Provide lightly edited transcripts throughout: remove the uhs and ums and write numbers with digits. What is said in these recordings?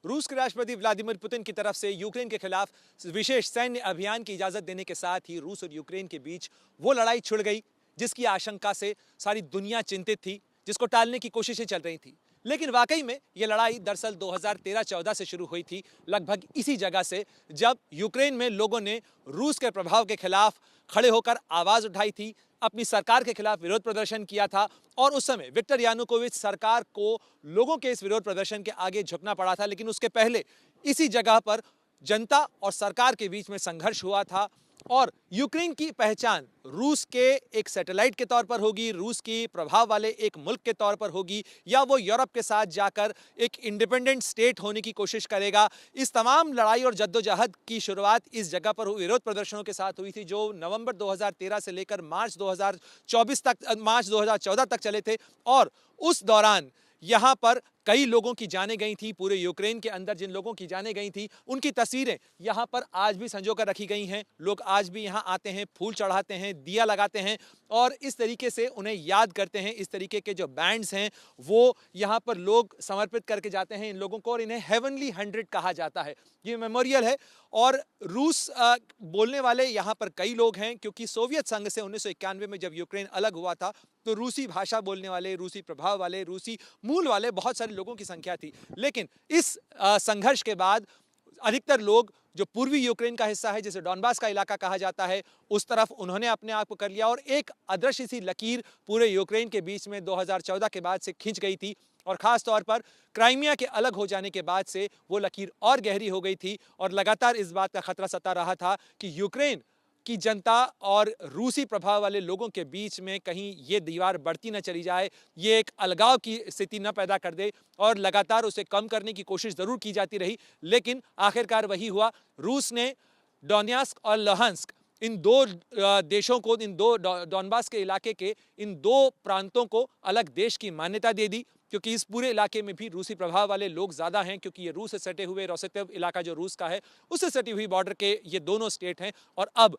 रूस के राष्ट्रपति व्लादिमीर पुतिन की तरफ से यूक्रेन के खिलाफ विशेष सैन्य अभियान की इजाजत देने के साथ ही रूस और यूक्रेन के बीच वो लड़ाई छिड़ गई जिसकी आशंका से सारी दुनिया चिंतित थी, जिसको टालने की कोशिशें चल रही थी। लेकिन वाकई में ये लड़ाई दरअसल 2013-14 से शुरू हुई थी, लगभग इसी जगह से, जब यूक्रेन में लोगों ने रूस के प्रभाव के खिलाफ खड़े होकर आवाज उठाई थी, अपनी सरकार के खिलाफ विरोध प्रदर्शन किया था। और उस समय विक्टर यानुकोविच सरकार को लोगों के इस विरोध प्रदर्शन के आगे झुकना पड़ा था। लेकिन उसके पहले इसी जगह पर जनता और सरकार के बीच में संघर्ष हुआ था और यूक्रेन की पहचान रूस के एक सैटेलाइट के तौर पर होगी, रूस की प्रभाव वाले एक मुल्क के तौर पर होगी, या वो यूरोप के साथ जाकर एक इंडिपेंडेंट स्टेट होने की कोशिश करेगा। इस तमाम लड़ाई और जद्दोजहद की शुरुआत इस जगह पर विरोध प्रदर्शनों के साथ हुई थी, जो नवंबर 2013 से लेकर मार्च 2014 तक चले थे। और उस दौरान यहाँ पर कई लोगों की जानें गई थी। पूरे यूक्रेन के अंदर जिन लोगों की जानें गई थी उनकी तस्वीरें यहाँ पर आज भी संजो कर रखी गई हैं। लोग आज भी यहाँ आते हैं, फूल चढ़ाते हैं, दिया लगाते हैं और इस तरीके से उन्हें याद करते हैं। इस तरीके के जो बैंड्स हैं वो यहाँ पर लोग समर्पित करके जाते हैं इन लोगों को, और इन्हें हेवनली 100 कहा जाता है। ये मेमोरियल है और रूस बोलने वाले यहाँ पर कई लोग हैं, क्योंकि सोवियत संघ से 1991 में जब यूक्रेन अलग हुआ था तो रूसी भाषा बोलने वाले, रूसी प्रभाव वाले, रूसी मूल वाले बहुत सारे लोगों की संख्या थी। लेकिन इस संघर्ष के बाद अधिकतर लोग जो पूर्वी यूक्रेन का हिस्सा है, जिसे डॉनबास का इलाका कहा जाता है, उस तरफ उन्होंने अपने आप को कर लिया और एक अदृश्य सी लकीर पूरे यूक्रेन के बीच में 2014 के बाद से खिंच गई थी। और खास तौर पर क्राइमिया के अलग हो जाने के बाद से वो लकीर और गहरी हो गई थी और लगातार इस बात का खतरा सता रहा था कि यूक्रेन की जनता और रूसी प्रभाव वाले लोगों के बीच में कहीं ये दीवार बढ़ती न चली जाए, ये एक अलगाव की स्थिति न पैदा कर दे। और लगातार उसे कम करने की कोशिश जरूर की जाती रही, लेकिन आखिरकार वही हुआ। रूस ने डोनेत्स्क और लुहांस्क, इन दो देशों को, इन दो डॉनबास के इलाके के इन दो प्रांतों को अलग देश की मान्यता दे दी, क्योंकि इस पूरे इलाके में भी रूसी प्रभाव वाले लोग ज्यादा हैं, क्योंकि ये रूस से सटे हुए रोसेटेव इलाका जो रूस का है उससे सटी हुई बॉर्डर के ये दोनों स्टेट हैं। और अब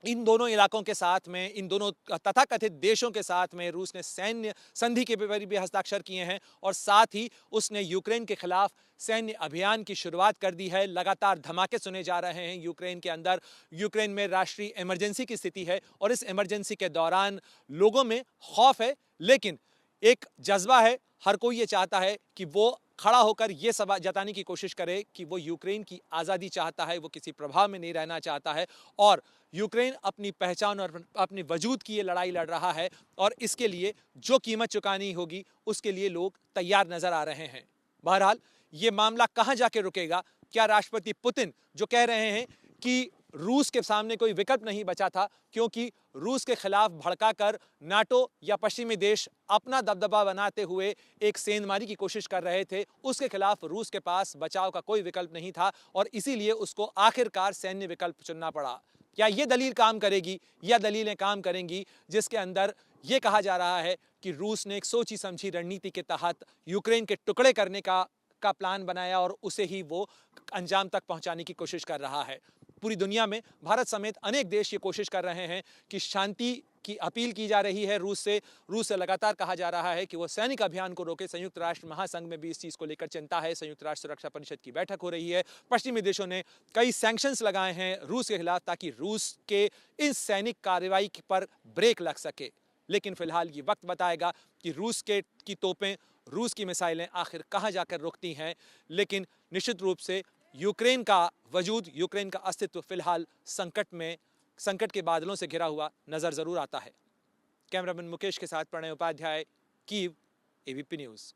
इन दोनों इलाकों के साथ में, इन दोनों तथाकथित देशों के साथ में रूस ने सैन्य संधि के पेपर भी हस्ताक्षर किए हैं और साथ ही उसने यूक्रेन के खिलाफ सैन्य अभियान की शुरुआत कर दी है। लगातार धमाके सुने जा रहे हैं यूक्रेन के अंदर। यूक्रेन में राष्ट्रीय इमरजेंसी की स्थिति है और इस इमरजेंसी के दौरान लोगों में खौफ है, लेकिन एक जज्बा है। हर कोई ये चाहता है कि वो खड़ा होकर ये सब जताने की कोशिश करे कि वो यूक्रेन की आज़ादी चाहता है, वो किसी प्रभाव में नहीं रहना चाहता है और यूक्रेन अपनी पहचान और अपने वजूद की ये लड़ाई लड़ रहा है और इसके लिए जो कीमत चुकानी होगी उसके लिए लोग तैयार नजर आ रहे हैं। बहरहाल ये मामला कहाँ जाके रुकेगा? क्या राष्ट्रपति पुतिन जो कह रहे हैं कि रूस के सामने कोई विकल्प नहीं बचा था, क्योंकि रूस के खिलाफ भड़काकर नाटो या पश्चिमी देश अपना दबदबा बनाते हुए एक सेंधमारी की कोशिश कर रहे थे, उसके खिलाफ रूस के पास बचाव का कोई विकल्प नहीं था और इसीलिए उसको आखिरकार सैन्य विकल्प चुनना पड़ा। क्या ये दलील काम करेगी या दलीलें काम करेंगी जिसके अंदर ये कहा जा रहा है कि रूस ने एक सोची समझी रणनीति के तहत यूक्रेन के टुकड़े करने का प्लान बनाया और उसे ही वो अंजाम तक पहुंचाने की कोशिश कर रहा है। पूरी दुनिया में भारत समेत अनेक देश ये कोशिश कर रहे हैं कि शांति की अपील की जा रही है रूस से लगातार कहा जा रहा है कि वो सैनिक अभियान को रोके। संयुक्त राष्ट्र महासंघ में भी इस चीज को लेकर चिंता है। संयुक्त राष्ट्र सुरक्षा परिषद की बैठक हो रही है। पश्चिमी देशों ने कई सैंक्शंस लगाए हैं रूस के खिलाफ ताकि रूस के इस सैनिक कार्रवाई पर ब्रेक लग सके। लेकिन फिलहाल ये वक्त बताएगा कि रूस की तोपें, रूस की मिसाइलें आखिर कहाँ जाकर रुकती हैं। लेकिन निश्चित रूप से यूक्रेन का वजूद, यूक्रेन का अस्तित्व फिलहाल संकट के बादलों से घिरा हुआ नजर जरूर आता है। कैमरामैन मुकेश के साथ Pranay Upadhyay, Kyiv, ABP news.